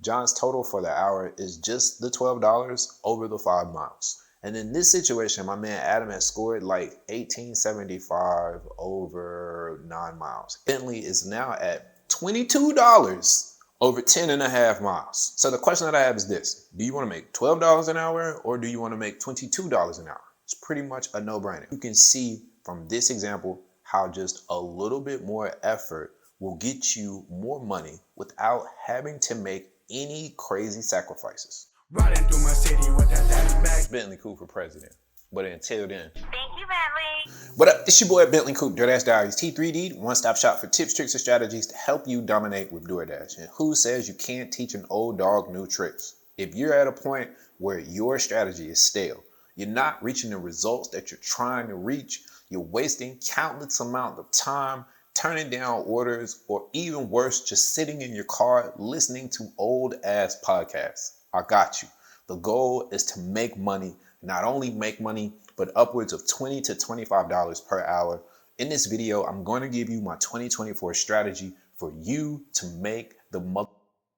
John's total for the hour is just the $12 over the 5 miles. And in this situation, my man Adam has scored like $18.75 over 9 miles. Bentley is now at $22 over 10.5 miles. So the question that I have is this: do you want to make $12 an hour or do you want to make $22 an hour? It's pretty much a no-brainer. You can see from this example how just a little bit more effort will get you more money without having to make any crazy sacrifices. Riding through my city with that daddy bag. Bentley Koup for president. But until then. Thank you, Bentley. What up? It's your boy Bentley Koup, Doordash Diaries, T3D, one-stop shop for tips, tricks, and strategies to help you dominate with Doordash. And who says you can't teach an old dog new tricks? If you're at a point where your strategy is stale, you're not reaching the results that you're trying to reach, you're wasting countless amounts of time turning down orders, or even worse, just sitting in your car listening to old ass podcasts, I got you. The goal is to make money, not only make money, but upwards of $20 to $25 per hour. In this video, I'm going to give you my 2024 strategy for you to make the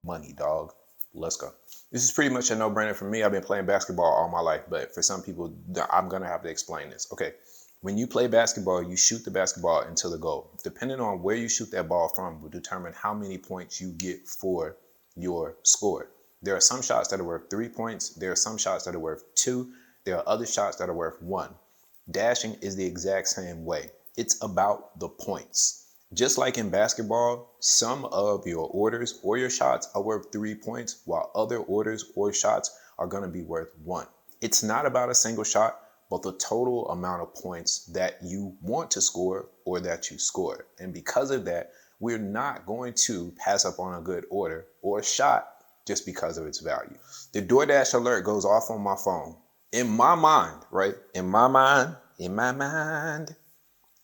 money, dog. Let's go. This is pretty much a no-brainer for me. I've been playing basketball all my life, but for some people, I'm going to have to explain this. Okay. When you play basketball, you shoot the basketball into the goal. Depending on where you shoot that ball from will determine how many points you get for your score. There are some shots that are worth 3 points. There are some shots that are worth 2. There are other shots that are worth 1. Dashing is the exact same way. It's about the points. Just like in basketball, some of your orders or your shots are worth 3 points, while other orders or shots are going to be worth 1. It's not about a single shot, but the total amount of points that you want to score or that you score. And because of that, we're not going to pass up on a good order or a shot just because of its value. The DoorDash alert goes off on my phone. In my mind, right? In my mind,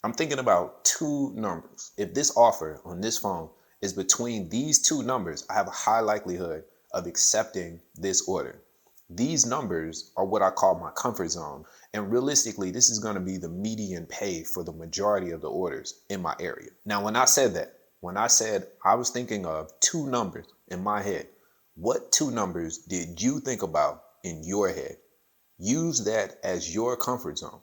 I'm thinking about 2 numbers. If this offer on this phone is between these 2 numbers, I have a high likelihood of accepting this order. These numbers are what I call my comfort zone. And realistically, this is going to be the median pay for the majority of the orders in my area. Now, when I said I was thinking of 2 numbers in my head, what 2 numbers did you think about in your head? Use that as your comfort zone.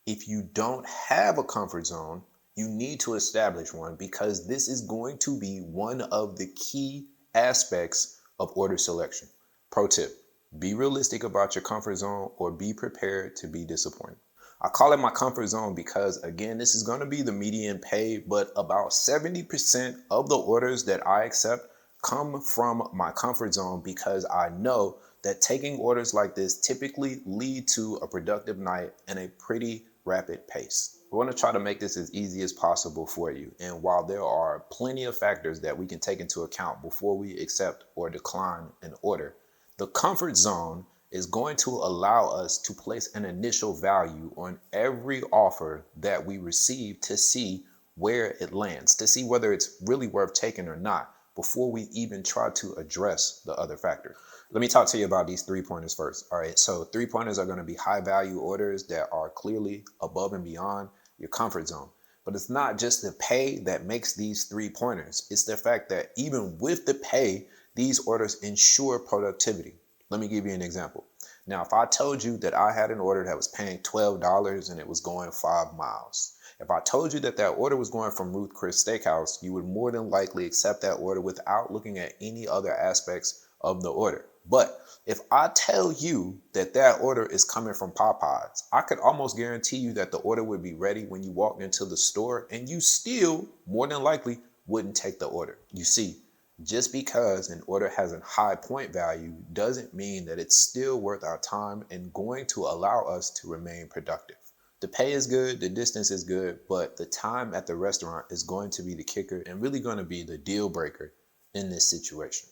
If you don't have a comfort zone, you need to establish one, because this is going to be one of the key aspects of order selection. Pro tip: be realistic about your comfort zone or be prepared to be disappointed. I call it my comfort zone because, again, this is going to be the median pay, but about 70% of the orders that I accept come from my comfort zone, because I know that taking orders like this typically lead to a productive night and a pretty rapid pace. We want to try to make this as easy as possible for you. And while there are plenty of factors that we can take into account before we accept or decline an order, the comfort zone is going to allow us to place an initial value on every offer that we receive to see where it lands, to see whether it's really worth taking or not before we even try to address the other factors. Let me talk to you about these 3-pointers first. All right, so 3-pointers are going to be high value orders that are clearly above and beyond your comfort zone. But it's not just the pay that makes these 3-pointers. It's the fact that even with the pay, these orders ensure productivity. Let me give you an example. Now, if I told you that I had an order that was paying $12 and it was going 5 miles, if I told you that that order was going from Ruth Chris Steakhouse, you would more than likely accept that order without looking at any other aspects of the order. But if I tell you that that order is coming from Popeyes, I could almost guarantee you that the order would be ready when you walked into the store, and you still more than likely wouldn't take the order. You see, just because an order has a high point value doesn't mean that it's still worth our time and going to allow us to remain productive. The pay is good, the distance is good, but the time at the restaurant is going to be the kicker and really going to be the deal breaker in this situation.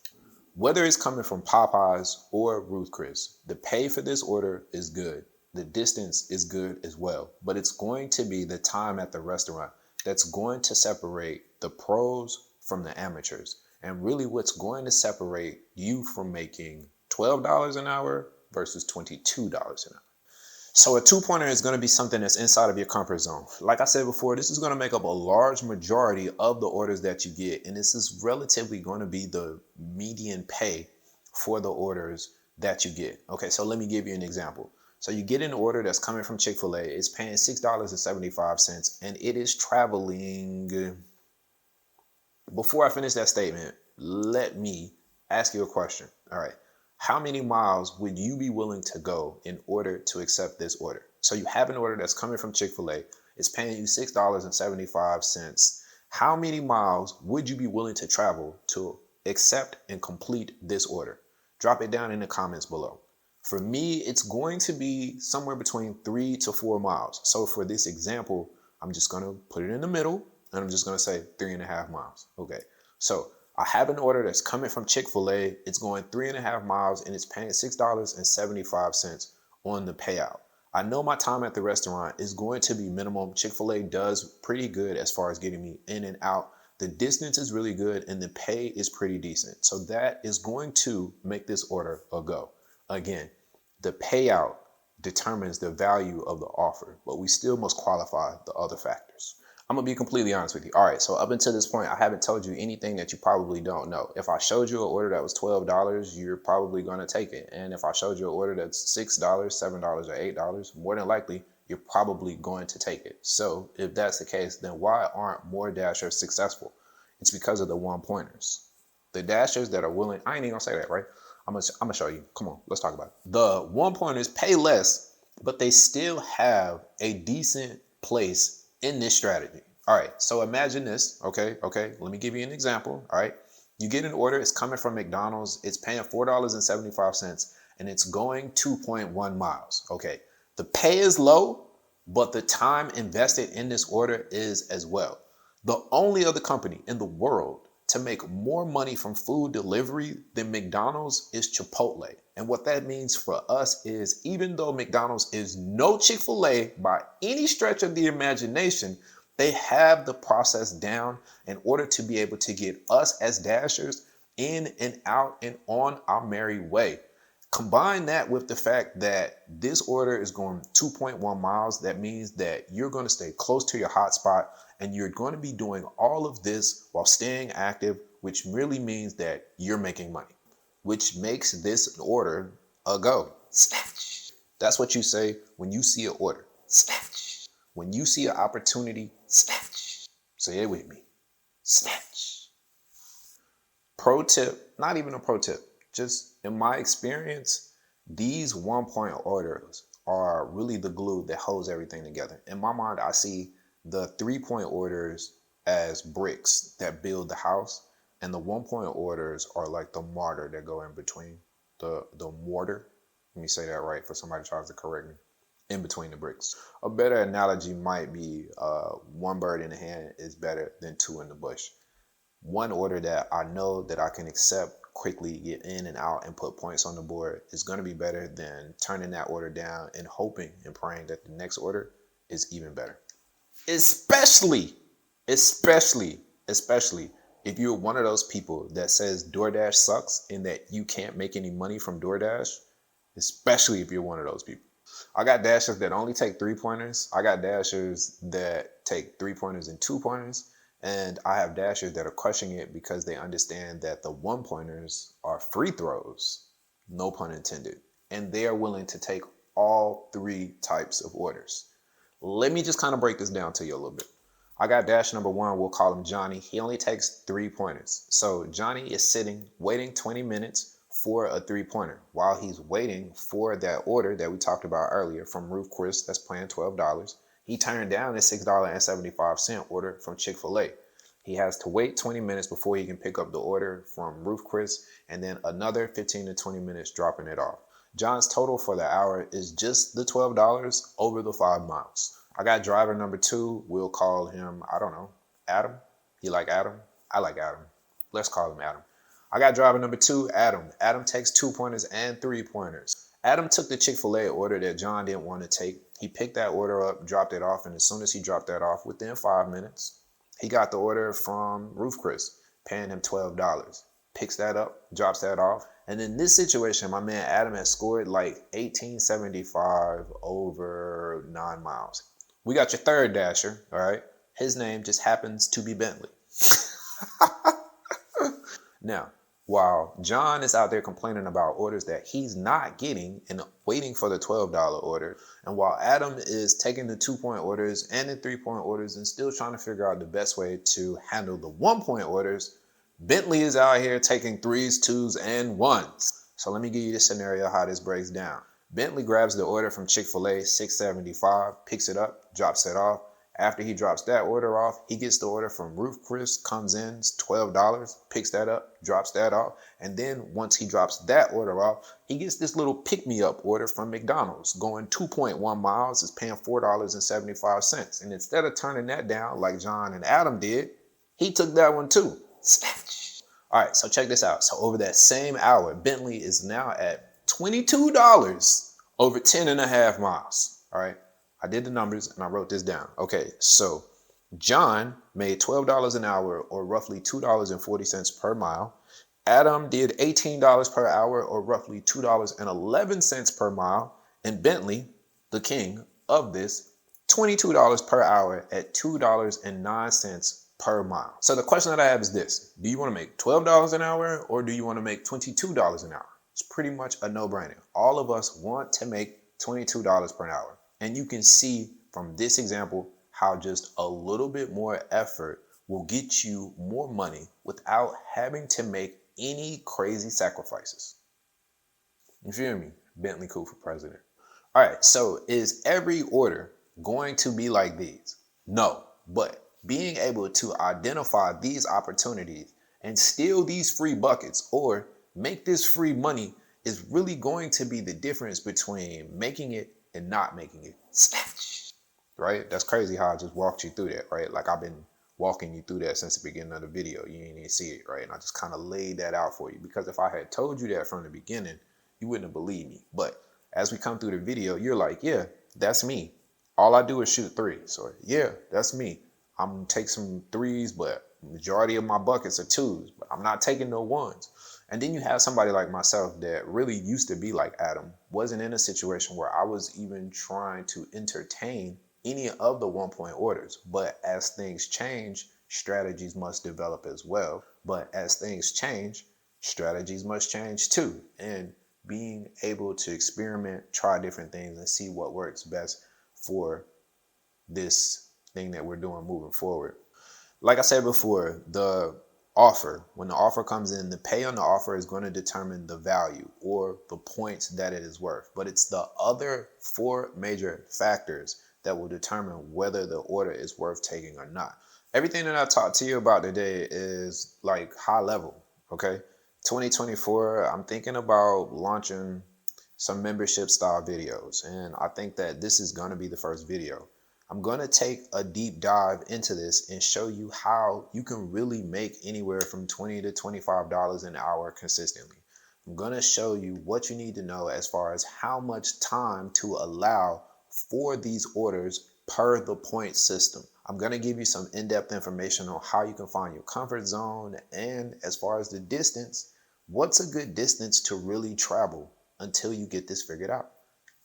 Whether it's coming from Popeyes or Ruth Chris, the pay for this order is good. The distance is good as well, but it's going to be the time at the restaurant that's going to separate the pros from the amateurs, and really what's going to separate you from making $12 an hour versus $22 an hour. So a 2-pointer is going to be something that's inside of your comfort zone. Like I said before, this is going to make up a large majority of the orders that you get, and this is relatively going to be the median pay for the orders that you get. Okay, so let me give you an example. So you get an order that's coming from Chick-fil-A. It's paying $6.75, and it is traveling. Before I finish that statement, let me ask you a question. All right. How many miles would you be willing to go in order to accept this order? So you have an order that's coming from Chick-fil-A. It's paying you $6.75. How many miles would you be willing to travel to accept and complete this order? Drop it down in the comments below. For me, it's going to be somewhere between 3 to 4 miles. So for this example, I'm just going to put it in the middle, and I'm just going to say 3.5 miles. Okay. So I have an order that's coming from Chick-fil-A. It's going 3.5 miles, and it's paying $6.75 on the payout. I know my time at the restaurant is going to be minimum. Chick-fil-A does pretty good as far as getting me in and out. The distance is really good, and the pay is pretty decent. So that is going to make this order a go. Again, the payout determines the value of the offer, but we still must qualify the other factors. I'm going to be completely honest with you. All right, so up until this point, I haven't told you anything that you probably don't know. If I showed you an order that was $12, you're probably going to take it. And if I showed you an order that's $6, $7, or $8, more than likely, you're probably going to take it. So if that's the case, then why aren't more dashers successful? It's because of the one-pointers. The dashers that are willing, I ain't even going to say that, right? I'm gonna show you. Come on, let's talk about it. The one-pointers pay less, but they still have a decent place in this strategy. All right, so imagine this. Okay, let me give you an example. All right, you get an order. It's coming from McDonald's. It's paying $4.75, and it's going 2.1 miles. Okay, the pay is low, but the time invested in this order is as well. The only other company in the world to make more money from food delivery than McDonald's is Chipotle. And what that means for us is, even though McDonald's is no Chick-fil-A by any stretch of the imagination, they have the process down in order to be able to get us as dashers in and out and on our merry way. Combine that with the fact that this order is going 2.1 miles. That means that you're going to stay close to your hotspot, and you're going to be doing all of this while staying active, which really means that you're making money, which makes this order a go. Snatch. That's what you say when you see an order. Snatch. When you see an opportunity, snatch. Say it with me. Snatch. Pro tip, not even a pro tip. Just in my experience, these one-point orders are really the glue that holds everything together. In my mind, I see the 3-point orders as bricks that build the house, and the 1-point orders are like the mortar that go in between. The mortar, let me say that right for somebody tries to correct me, in between the bricks. A better analogy might be one bird in the hand is better than 2 in the bush. One order that I know that I can accept, quickly get in and out and put points on the board is going to be better than turning that order down and hoping and praying that the next order is even better. Especially if you're one of those people that says DoorDash sucks and that you can't make any money from DoorDash, especially if you're one of those people. I got dashers that only take 3-pointers. I got dashers that take 3-pointers and 2-pointers. And I have dashers that are crushing it because they understand that the 1-pointers are free throws, no pun intended. And they are willing to take all 3 types of orders. Let me just kind of break this down to you a little bit. I got dash number 1, we'll call him Johnny. He only takes 3-pointers. So Johnny is sitting, waiting 20 minutes for a 3-pointer. While he's waiting for that order that we talked about earlier from Ruth Chris that's paying $12, he turned down his $6.75 order from Chick-fil-A. He has to wait 20 minutes before he can pick up the order from Ruth Chris, and then another 15 to 20 minutes dropping it off. John's total for the hour is just the $12 over the 5 miles. I got driver number 2. We'll call him, I don't know, Adam. You like Adam? I like Adam. Let's call him Adam. I got driver number 2, Adam. Adam takes 2-pointers and 3-pointers. Adam took the Chick-fil-A order that John didn't want to take. He picked that order up, dropped it off, and as soon as he dropped that off, within 5 minutes, he got the order from Ruth Chris, paying him $12. Picks that up, drops that off. And in this situation, my man Adam has scored like 1875 over 9 miles. We got your third dasher, all right? His name just happens to be Bentley. Now, While John is out there complaining about orders that he's not getting and waiting for the $12 order. And while Adam is taking the 2-point orders and the 3-point orders and still trying to figure out the best way to handle the 1-point orders, Bentley is out here taking 3s, 2s, and 1s. So let me give you the scenario how this breaks down. Bentley grabs the order from Chick-fil-A, $6.75, picks it up, drops it off. After he drops that order off, he gets the order from Ruth Chris, comes in, $12, picks that up, drops that off. And then once he drops that order off, he gets this little pick-me-up order from McDonald's going 2.1 miles, is paying $4.75. And instead of turning that down like John and Adam did, he took that one too. Snatch. All right, so check this out. So over that same hour, Bentley is now at $22 over 10.5 miles. All right. I did the numbers and I wrote this down. Okay, so John made $12 an hour or roughly $2.40 per mile. Adam did $18 per hour or roughly $2.11 per mile. And Bentley, the king of this, $22 per hour at $2.09 per mile. So the question that I have is this: do you want to make $12 an hour or do you want to make $22 an hour? It's pretty much a no-brainer. All of us want to make $22 per hour. And you can see from this example how just a little bit more effort will get you more money without having to make any crazy sacrifices. You feel me? Bentley Koup for president. All right, so is every order going to be like these? No, but being able to identify these opportunities and steal these free buckets or make this free money is really going to be the difference between making it and not making it. Snatch. Right? That's crazy how I just walked you through that, right? Like I've been walking you through that since the beginning of the video. You didn't even see it, right? And I just kind of laid that out for you because if I had told you that from the beginning, you wouldn't have believed me. But as we come through the video, you're like, yeah, that's me. All I do is shoot threes. Or yeah, that's me. I'm gonna take some threes, but majority of my buckets are twos, but I'm not taking no ones. And then you have somebody like myself that really used to be like Adam, wasn't in a situation where I was even trying to entertain any of the 1-point orders. But as things change, strategies must develop as well. But as things change, strategies must change too. And being able to experiment, try different things and see what works best for this thing that we're doing moving forward. Like I said before, when the offer comes in, the pay on the offer is going to determine the value or the points that it is worth. But it's the other 4 major factors that will determine whether the order is worth taking or not. Everything that I talked to you about today is like high level, okay? 2024, I'm thinking about launching some membership style videos. And I think that this is going to be the first video. I'm going to take a deep dive into this and show you how you can really make anywhere from $20 to $25 an hour consistently. I'm going to show you what you need to know as far as how much time to allow for these orders per the point system. I'm going to give you some in-depth information on how you can find your comfort zone, and as far as the distance, what's a good distance to really travel until you get this figured out.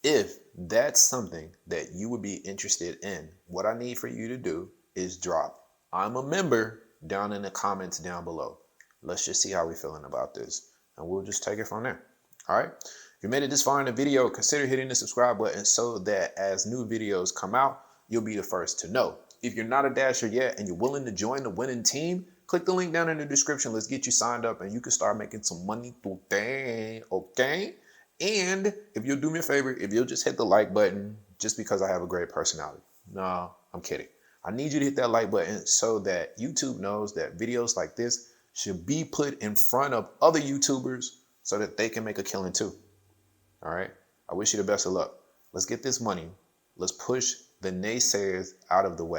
If that's something that you would be interested in, what I need for you to do is drop "I'm a member" down in the comments down below. Let's just see how we're feeling about this, and we'll just take it from there. All right. If you made it this far in the video, consider hitting the subscribe button so that as new videos come out, you'll be the first to know. If you're not a Dasher yet and you're willing to join the winning team, click the link down in the description. Let's get you signed up and you can start making some money today, okay? And if you'll do me a favor, if you'll just hit the like button just because I have a great personality. No, I'm kidding. I need you to hit that like button so that YouTube knows that videos like this should be put in front of other YouTubers so that they can make a killing too. All right. I wish you the best of luck. Let's get this money. Let's push the naysayers out of the way.